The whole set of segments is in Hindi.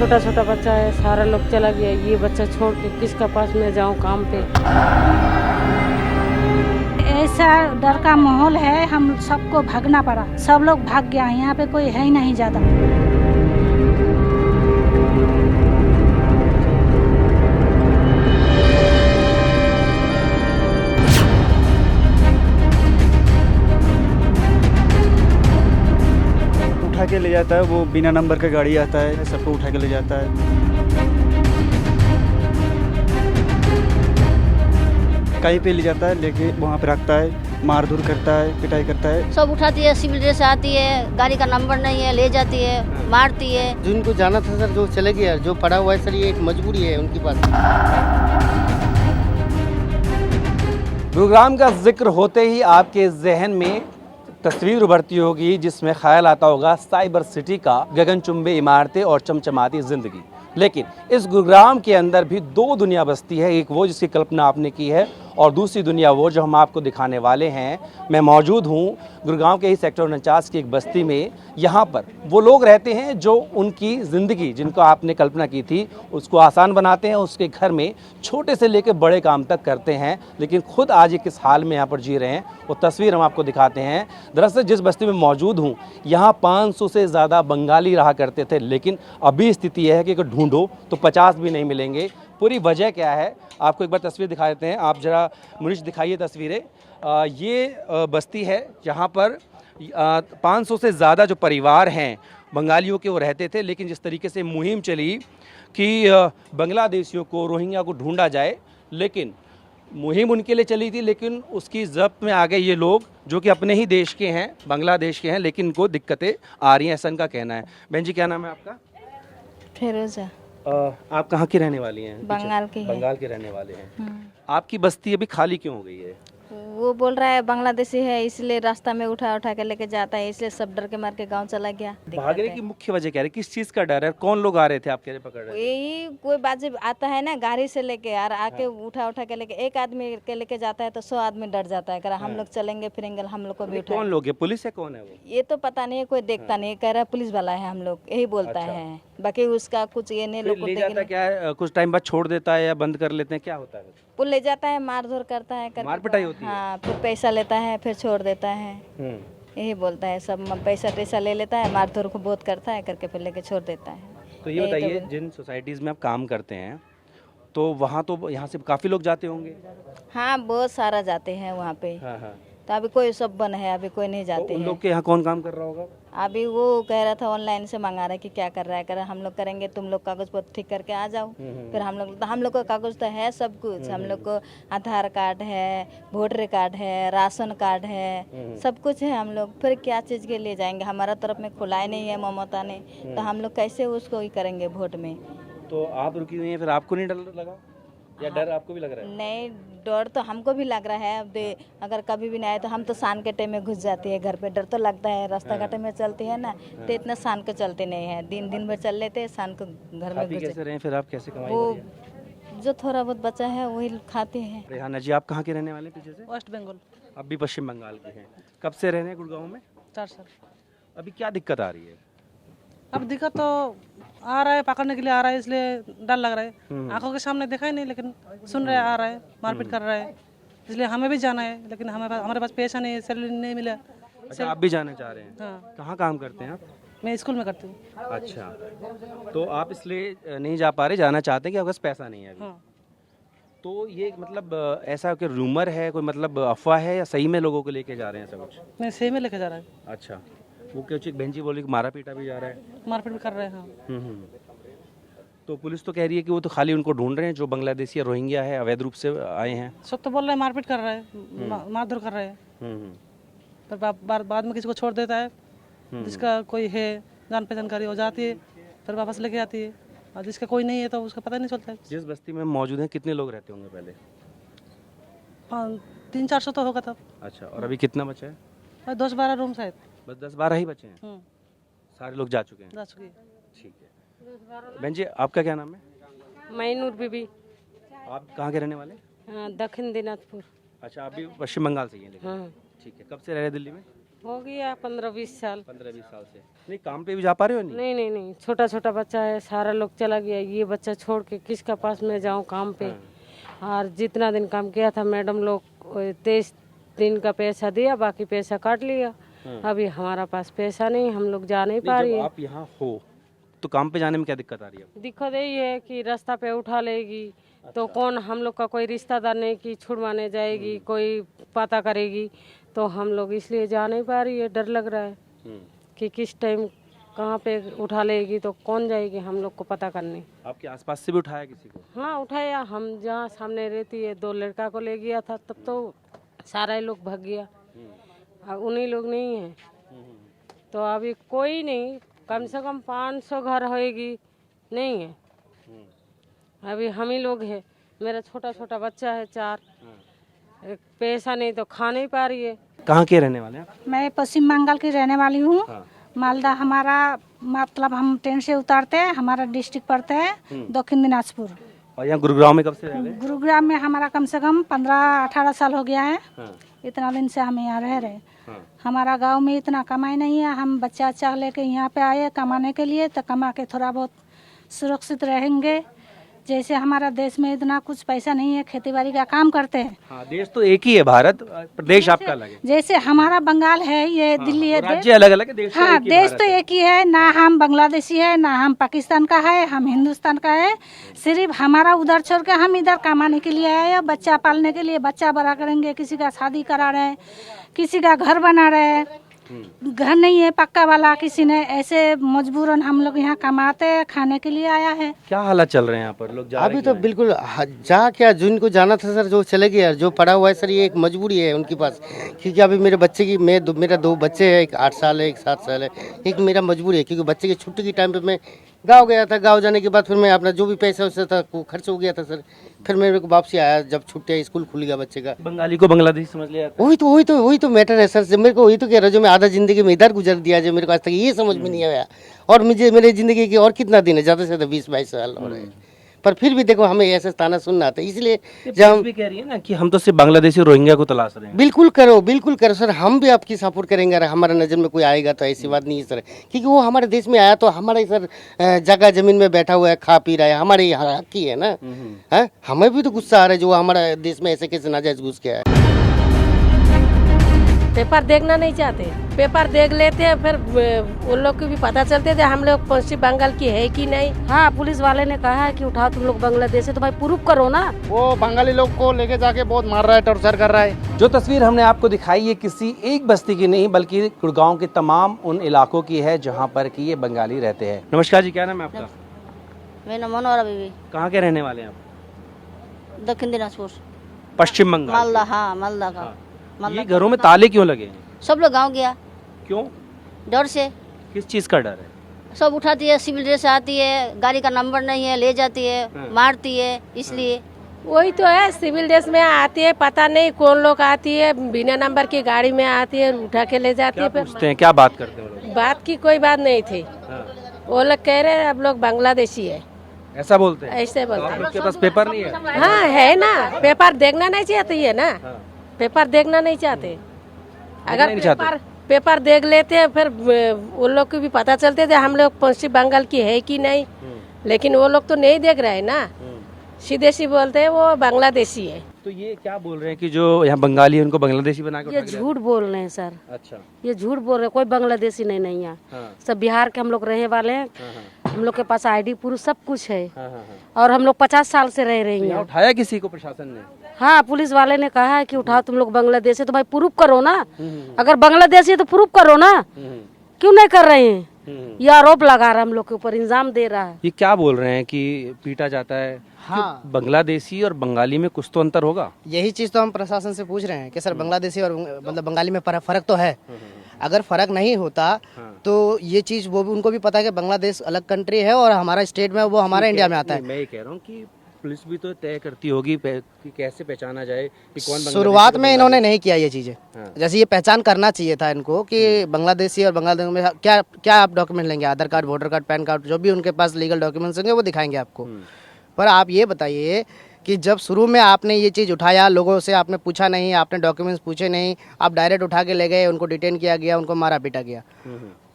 छोटा छोटा बच्चा है, सारा लोग चला गया, ये बच्चा छोड़ के किसका पास मैं जाऊं काम पे। ऐसा डर का माहौल है, हम सबको भागना पड़ा, सब लोग भाग गया, यहाँ पे कोई है ही नहीं ज्यादा। उठा के ले जाता है, वो बिना नंबर का गाड़ी आता है, सबको उठा के ले जाता है। कहीं पे ले जाता है, लेके वहाँ पे रखता है, मारधूर करता है, पिटाई करता है। सब उठाती है, सिविल ड्रेस आती है, गाड़ी का नंबर नहीं है, ले जाती है, मारती है। जिनको जाना था सर, जो चले गया, जो पड़ा हुआ है सर, ये एक मजबूरी है उनके पास। गुरुग्राम का जिक्र होते ही आपके जहन में तस्वीर उभरती होगी जिसमें ख्याल आता होगा साइबर सिटी का, गगनचुंबी इमारतें और चमचमाती जिंदगी। लेकिन इस गुरुग्राम के अंदर भी दो दुनिया बसती है, एक वो जिसकी कल्पना आपने की है और दूसरी दुनिया वो जो हम आपको दिखाने वाले हैं। मैं मौजूद हूँ गुरुग्राम के ही सेक्टर 49 की एक बस्ती में। यहाँ पर वो लोग रहते हैं जो उनकी ज़िंदगी, जिनको आपने कल्पना की थी, उसको आसान बनाते हैं, उसके घर में छोटे से लेकर बड़े काम तक करते हैं। लेकिन खुद आज ये किस हाल में यहाँ पर जी रहे हैं वो तस्वीर हम आपको दिखाते हैं। दरअसल जिस बस्ती में मौजूद हूँ यहाँ 500 से ज़्यादा बंगाली रहा करते थे, लेकिन अभी स्थिति यह है कि अगर ढूंढो तो 50 भी नहीं मिलेंगे। पूरी वजह क्या है आपको एक बार तस्वीर दिखा देते हैं। आप जरा मुनीश दिखाइए तस्वीरें। ये बस्ती है जहाँ पर 500 से ज़्यादा जो परिवार हैं बंगालियों के वो रहते थे। लेकिन जिस तरीके से मुहिम चली कि बांग्लादेशियों को, रोहिंग्या को ढूंढा जाए, लेकिन मुहिम उनके लिए चली थी, लेकिन उसकी ज़ब्त में आ गए ये लोग जो कि अपने ही देश के हैं, बांग्लादेश के हैं, लेकिन इनको दिक्कतें आ रही हैं, ऐसा इनका कहना है। बहन जी क्या नाम है आपका? फिरोजा। आप कहाँ की रहने वाली हैं? बंगाल की है। बंगाल के रहने वाले हैं। आपकी बस्ती अभी खाली क्यों हो गई है? वो बोल रहा है बांग्लादेशी है, इसलिए रास्ता में उठा उठा के लेके जाता है, इसलिए सब डर के मार के गांव चला गया। भागने की मुख्य वजह क्या है? किस चीज का डर है? कौन लोग आ रहे थे आपके लिए पकड़ रहे थे? यही कोई बात आता है ना, गाड़ी से लेके यार आके उठा उठा के लेके, एक आदमी के लेके जाता है तो 100 आदमी डर जाता है, कह रहा हम लोग चलेंगे फिरेंगे, हम लोग को भी उठा। कौन लोग है? पुलिस है? कौन है वो? ये तो पता नहीं है, कोई देखता नहीं, कह रहा पुलिस वाला है हम लोग, यही बोलता है। बाकी उसका कुछ ये नहीं, लोग ले जाता क्या है? कुछ टाइम बाद छोड़ देता है या बंद कर लेते हैं, क्या होता है? वो ले जाता है, मारधोर करता है, मार पिटाई होती है? हाँ, फिर पैसा लेता है, फिर छोड़ देता है, यही बोलता है। सब पैसा टैसा ले लेता है, मारधोर को बहुत करता है, करके फिर लेके छोड़ देता है। तो ये बताइए, जिन सोसाइटीज़ में आप काम करते हैं तो वहाँ तो यहाँ से काफ़ी लोग जाते होंगे? हाँ, बहुत सारा जाते हैं वहाँ पे। हाँ हाँ। तो अभी कोई सब बंद है, अभी कोई नहीं जाते उन हैं। लोग के यहाँ कौन काम कर रहा होगा? अभी वो कह रहा था ऑनलाइन से मंगा रहा है कि क्या कर रहा है, कह रहा हम लोग करेंगे, तुम लोग कागज पत्र ठीक करके आ जाओ। फिर हम लोग को कागज तो है सब कुछ, हम लोग को आधार कार्ड है, वोटर कार्ड है, राशन कार्ड है, सब कुछ है। हम लोग फिर क्या चीज़ के लिए जाएंगे? हमारा तरफ में खुला ही नहीं है ममता ने, तो हम लोग कैसे उसको ही करेंगे वोट में? तो आप रुकी हुई हैं, फिर आपको नहीं डर लगा या डर आपको भी लग रहा है? नहीं, डर तो हमको भी लग रहा है। अब अगर कभी भी नहीं आए तो हम तो शान के टाइम में घुस जाती है घर पे, डर तो लगता है। रास्ता घाटे में चलती है ना, तो इतना शान के चलते नहीं है, दिन भर चल लेते हैं, शान को घर में घुस। कैसे रहे फिर आप? कैसे कमाई? वो जो थोड़ा बहुत बचा है वही खाते हैं। रेहाना जी, आप कहाँ के रहने वाले हैं पीछे से? वेस्ट बंगाल। अब भी पश्चिम बंगाल के हैं। कब से रह रहे हैं गुड़गांव में? 4 साल। अभी क्या दिक्कत आ रही है? अब दिक्कत तो आ रहा है, पकड़ने के लिए आ रहा है, इसलिए डर लग रहा है। आंखों के सामने देखा ही नहीं, लेकिन सुन रहे आ रहा है, मारपीट कर रहा है, इसलिए हमें भी जाना है, लेकिन हमारे पास पैसा नहीं है, सैलरी नहीं मिला। अच्छा, आप भी जाना चाह रहे हैं? हाँ। कहाँ काम करते हैं आप? मैं स्कूल में करती हूँ। अच्छा, तो आप इसलिए नहीं जा पा रहे, जाना चाहते हैं कि आपके पास पैसा नहीं है अभी? हाँ। तो ये मतलब ऐसा कि रूमर है, कोई मतलब अफवाह है, या सही में लोगों को लेके जा रहे हैं ऐसा कुछ? मैं सही में लेके जा रहा है। अच्छा, वो कुछ एक बहन जी बोली कि मारा पीटा भी जा रहा है? मारपीट भी कर रहे हैं। हाँ। तो पुलिस तो कह रही है कि वो तो खाली उनको ढूंढ रहे हैं जो बांग्लादेशी या रोहिंग्या है, अवैध रूप से आए हैं। सब तो बोल रहे हैं मारपीट कर रहा है, मारधर कर रहे हैं, पर बाद में किसी को छोड़ देता है, जिसका कोई है जान पहचान करी हो जाती है, फिर वापस लेके आती है, और जिसका कोई नहीं है तो उसका पता नहीं चलता है। जिस बस्ती में मौजूद हैं कितने लोग रहते होंगे पहले? 300-400 तो होगा तब। अच्छा, और अभी कितना बचा है? 10-12 रूम शायद। बस 10-12 ही बचे हैं? सारे लोग जा चुके हैं? जा चुकी है। ठीक है। बहन जी, आपका क्या नाम है? मैनूर बीबी। आप कहाँ के रहने वाले? दक्षिण दिनाजपुर। अच्छा, आप भी पश्चिम बंगाल से ही हैं लेकिन? हाँ। ठीक है। कब से रह रहे हैं दिल्ली में? हो गया 15-20 साल। 15-20 साल से नहीं काम पे भी जा पा रहे हो? नहीं नहीं नहीं नहीं, छोटा छोटा बच्चा है, सारा लोग चला गया, ये बच्चा छोड़ के किसका पास में जाऊं काम पे। और जितना दिन काम किया था मैडम लोग 23 दिन का पैसा दिया, बाकी पैसा काट लिया। अभी हमारा पास पैसा नहीं, हम लोग जा नहीं पा रही जब है। आप यहाँ हो तो काम पे जाने में क्या दिक्कत आ रही है? दिक्कत यही है कि रास्ता पे उठा लेगी तो कौन, हम लोग का कोई रिश्तेदार नहीं कि छुड़वाने जाएगी, कोई पता करेगी, तो हम लोग इसलिए जा नहीं पा रही है। डर लग रहा है कि किस टाइम कहाँ पे उठा लेगी, तो कौन जाएगी हम लोग को पता करने। आपके आसपास से भी उठाया किसी को? हाँ उठाया, हम जहाँ सामने रहती है 2 लड़का को ले गया था, तब तो सारा लोग भाग गया। अब उन्हीं लोग नहीं है तो अभी कोई नहीं, कम से कम 500 घर होएगी, नहीं है। अभी हम ही लोग हैं, मेरा छोटा छोटा बच्चा है 4, पैसा नहीं तो खा नहीं पा रही है। कहाँ के रहने वाले हैं? मैं पश्चिम बंगाल की रहने वाली हूँ। हाँ। मालदा हमारा, मतलब हम ट्रेन से उतारते हैं, हमारा डिस्ट्रिक्ट पड़ता है दक्षिण दिनाजपुर। और यहाँ गुरुग्राम में कब से रह रहे हैं? गुरुग्राम में हमारा कम से कम 15-18 साल हो गया है। हाँ। इतना दिन से हम यहाँ रह रहे। हाँ। हमारा गांव में इतना कमाई नहीं है, हम बच्चा अच्छा लेके यहाँ पे आए कमाने के लिए, तो कमा के थोड़ा बहुत सुरक्षित रहेंगे। जैसे हमारा देश में इतना कुछ पैसा नहीं है, खेती बाड़ी का काम करते हैं। हाँ, देश तो एक ही है भारत, प्रदेश आपका अलग है। जैसे हमारा बंगाल है, ये दिल्ली है, राज्य अलग अलग है, देश हाँ तो एक ही देश भारत तो है। एक ही है ना। हम बांग्लादेशी है ना, हम पाकिस्तान का है, हम हिंदुस्तान का है। सिर्फ हमारा उधर छोड़ के हम इधर कमाने के लिए आए हैं, बच्चा पालने के लिए। बच्चा बड़ा करेंगे, किसी का शादी करा रहे हैं, किसी का घर बना रहे हैं, घर नहीं है पक्का वाला किसी ने, ऐसे मजबूरन हम लोग यहाँ कमाते हैं, खाने के लिए आया है। क्या हालात चल रहे हैं यहाँ पर? लोग जा अभी रहे तो हैं? बिल्कुल जहाँ क्या जिनको जाना था सर, जो चले गए यार, जो पड़ा हुआ है सर, ये एक मजबूरी है उनके पास। क्योंकि अभी मेरे बच्चे की, मेरा 2 बच्चे हैं, एक 8 साल है, एक 7 साल है। एक मेरा मजबूरी है क्योंकि बच्चे की छुट्टी के टाइम पे मैं गाँव गया था। गाँव जाने के बाद फिर मैं अपना जो भी पैसा उससे था वो खर्च हो गया था सर। फिर मेरे को वापसी आया जब छुट्टियाँ, स्कूल खुल गया बच्चे का। बंगाली को बांग्लादेशी समझ लिया? वही तो मैटर है सर। मेरे को वही तो कह रहा हूँ, जो मैं आधा जिंदगी में इधर गुजर दिया, जो मेरे को आज तक ये समझ में नहीं आया। और मुझे मेरी जिंदगी की और कितना दिन है, ज़्यादा से ज़्यादा 20-22 साल हो रहे हैं, पर फिर भी देखो हमें ऐसे ताना सुनना आता है। इसलिए जब हम भी कह रही है ना कि हम तो सिर्फ बांग्लादेशी रोहिंग्या को तलाश रहे हैं। बिल्कुल करो सर, हम भी आपकी सपोर्ट करेंगे। अगर हमारे नज़र में कोई आएगा तो ऐसी बात नहीं है सर, क्योंकि वो हमारे देश में आया तो हमारे सर जगह जमीन में बैठा हुआ है, खा पी रहा है, हमारे यहाँ हक ही है ना। है, हमें भी तो गुस्सा आ रहा है जो हमारे देश में ऐसे कैसे नाजायज घुस के आया। पेपर देखना नहीं चाहते, पेपर देख लेते हैं, फिर उन लोग को भी पता चलते थे हम लोग पश्चिम बंगाल की है कि नहीं। हाँ, पुलिस वाले ने कहा है कि उठाओ तुम लोग बांग्लादेश से, तो भाई प्रूफ करो ना। वो बंगाली लोग को लेके जाके बहुत मार रहा है, टॉर्चर कर रहा है। जो तस्वीर हमने आपको दिखाई है किसी एक बस्ती की नहीं बल्कि गुड़गांव के तमाम उन इलाकों की है जहां पर कि ये बंगाली रहते हैं। नमस्कार जी, क्या नाम है आपका? मेरा नाम मनोहरा बीबी, कहाँ के रहने वाले हैं आप? दक्षिण दिनाजपुर, पश्चिम बंगाल। मालदा। हाँ मालदा का। मालदा ये घरों में ताले क्यों लगे हैं? सब लोग गाँव गया, क्यों? डर से। किस चीज का डर है? सब उठाती है, सिविल ड्रेस आती है, गाड़ी का नंबर नहीं है, ले जाती है, मारती है, इसलिए। वही तो है, सिविल ड्रेस में आती है, पता नहीं कौन लोग आती है, बिना नंबर की गाड़ी में आती है, उठा के ले जाती है। पूछते हैं, क्या बात करते हैं वो लोग? बात की कोई बात नहीं थी। वो लोग कह रहे हैं अब लोग बांग्लादेशी है, ऐसा बोलते हैं? ऐसे बोलते हैं। आपके पास पेपर नहीं है? हाँ है ना, पेपर देखना नहीं चाहते है ना, पेपर देखना नहीं चाहते। अगर पेपर देख लेते हैं फिर उन लोग को भी पता चलते थे हम लोग पश्चिम बंगाल की है कि नहीं। लेकिन वो लोग तो नहीं देख रहे हैं ना, सीधे सी बोलते हैं वो बांग्लादेशी है। तो ये क्या बोल रहे हैं कि जो यहाँ बंगाली है उनको बांग्लादेशी बना के ये झूठ बोल रहे हैं सर। अच्छा, ये झूठ बोल रहे हैं, कोई बांग्लादेशी नहीं यहाँ। सब बिहार के हम लोग रहे वाले हैं। हम लोग के पास ID प्रूफ सब कुछ है। और हम लोग 50 साल से रह रहे हैं। उठाया किसी को प्रशासन ने? हाँ, पुलिस वाले ने कहा है कि उठाओ तुम लोग बांग्लादेश से, तो भाई प्रूफ करो ना। अगर बांग्लादेशी है तो प्रूफ करो ना, क्यों नहीं कर रहे हैं? ये आरोप लगा रहा है हम लोग के ऊपर, इल्जाम दे रहा है। ये क्या बोल रहे हैं कि पीटा जाता है? हाँ, बांग्लादेशी और बंगाली में कुछ तो अंतर होगा। यही चीज तो हम प्रशासन से पूछ रहे हैं कि सर बांग्लादेशी और मतलब बंगाली में फर्क तो है। अगर फर्क नहीं होता तो ये चीज वो भी उनको भी पता है कि बांग्लादेश अलग कंट्री है और हमारा स्टेट में वो हमारा इंडिया में आता है। मैं ये कह रहा हूँ कि पुलिस भी तो तय करती होगी कि कैसे पहचाना जाए कि कौन बांग्लादेशी। शुरुआत में इन्होंने नहीं किया ये चीजें। जैसे ये पहचान करना चाहिए था इनको कि बांग्लादेशी और बांग्लादेश में क्या क्या आप डॉक्यूमेंट लेंगे, Aadhaar card, voter card, PAN card, जो भी उनके पास लीगल डॉक्यूमेंट्स होंगे वो दिखाएंगे आपको। पर आप ये बताइए कि जब शुरू में आपने ये चीज़ उठाया, लोगों से आपने पूछा नहीं, आपने डॉक्यूमेंट्स पूछे नहीं, आप डायरेक्ट उठा के ले गए, उनको डिटेन किया गया, उनको मारा पीटा गया।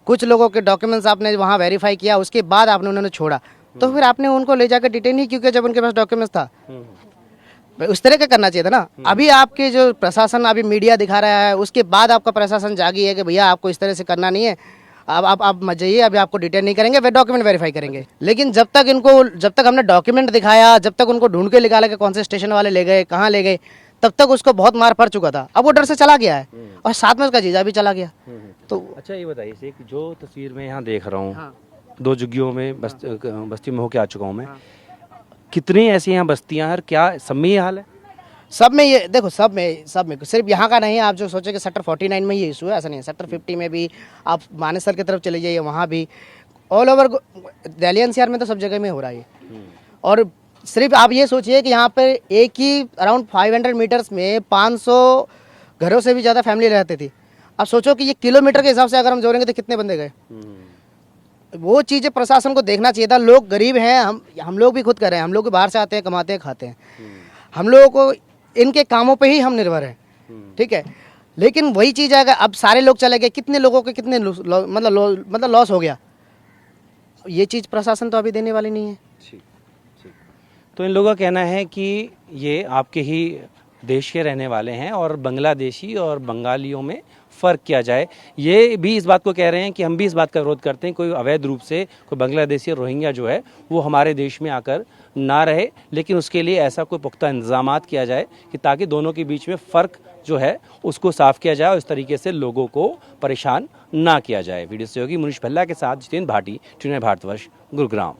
कुछ लोगों के डॉक्यूमेंट्स आपने वहाँ वेरीफाई किया, उसके बाद आपने उन्होंने छोड़ा, तो फिर आपने उनको ले जाकर डिटेन ही क्यों किया जब उनके पास डॉक्यूमेंट्स था? उस तरह का करना चाहिए था ना। अभी आपके जो प्रशासन अभी मीडिया दिखा रहा है, उसके बाद आपका प्रशासन जागी है कि भैया आपको इस तरह से करना नहीं है, अब आप मत जाइए, अभी आपको डिटेन नहीं करेंगे, वे डॉक्यूमेंट वेरीफाई करेंगे। लेकिन जब तक हमने डॉक्यूमेंट दिखाया, जब तक उनको ढूंढ के निकाला कि कौन से स्टेशन वाले ले गए, कहाँ ले गए, तब तक उसको बहुत मार पड़ चुका था। अब वो डर से चला गया है और साथ में उसका जीजा भी चला गया। तो अच्छा ये बताइए, जो तस्वीर में यहाँ देख रहा हूँ, 2 झुग्गियों में बस्ती में होके आ चुका हूँ मैं, कितनी ऐसी यहाँ बस्तियाँ हैं, क्या सब में ये हाल है? सब में ये देखो, सब में सिर्फ यहाँ का नहीं है। आप जो सोचे कि सेक्टर 49 में ये इशू है, ऐसा नहीं है। सेक्टर 50 में भी, आप मानेसर की तरफ चले जाइए, वहाँ भी, ऑल ओवर दिल्ली एनसीआर में तो सब जगह में हो रहा है। और सिर्फ आप ये सोचिए कि यहाँ पर एक ही अराउंड 500 मीटर्स में 500 घरों से भी ज़्यादा फैमिली रहती थी। अब सोचो कि ये किलोमीटर के हिसाब से अगर हम जोड़ेंगे तो कितने बंदे गए। वो चीज़ें प्रशासन को देखना चाहिए था। लोग गरीब हैं, हम लोग भी खुद कर रहे हैं, हम लोग भी बाहर से आते हैं, कमाते हैं, खाते हैं, हम लोगों को इनके कामों पे ही हम निर्भर हैं, ठीक है। लेकिन वही चीज़ है, अगर अब सारे लोग चले गए, कितने लोगों के कितने मतलब लॉस हो गया, ये चीज़ प्रशासन तो अभी देने वाली नहीं है। तो इन लोगों का कहना है कि ये आपके ही देश के रहने वाले हैं और बांग्लादेशी और बंगालियों में फ़र्क किया जाए। ये भी इस बात को कह रहे हैं कि हम भी इस बात का विरोध करते हैं, कोई अवैध रूप से कोई बांग्लादेशी रोहिंग्या जो है वो हमारे देश में आकर ना रहे, लेकिन उसके लिए ऐसा कोई पुख्ता इंतजामात किया जाए कि ताकि दोनों के बीच में फ़र्क जो है उसको साफ किया जाए और इस तरीके से लोगों को परेशान ना किया जाए। वीडियो सहयोगी मुनीश भल्ला के साथ जितेंद्र भाटी, TVNI भारतवर्ष, गुरुग्राम।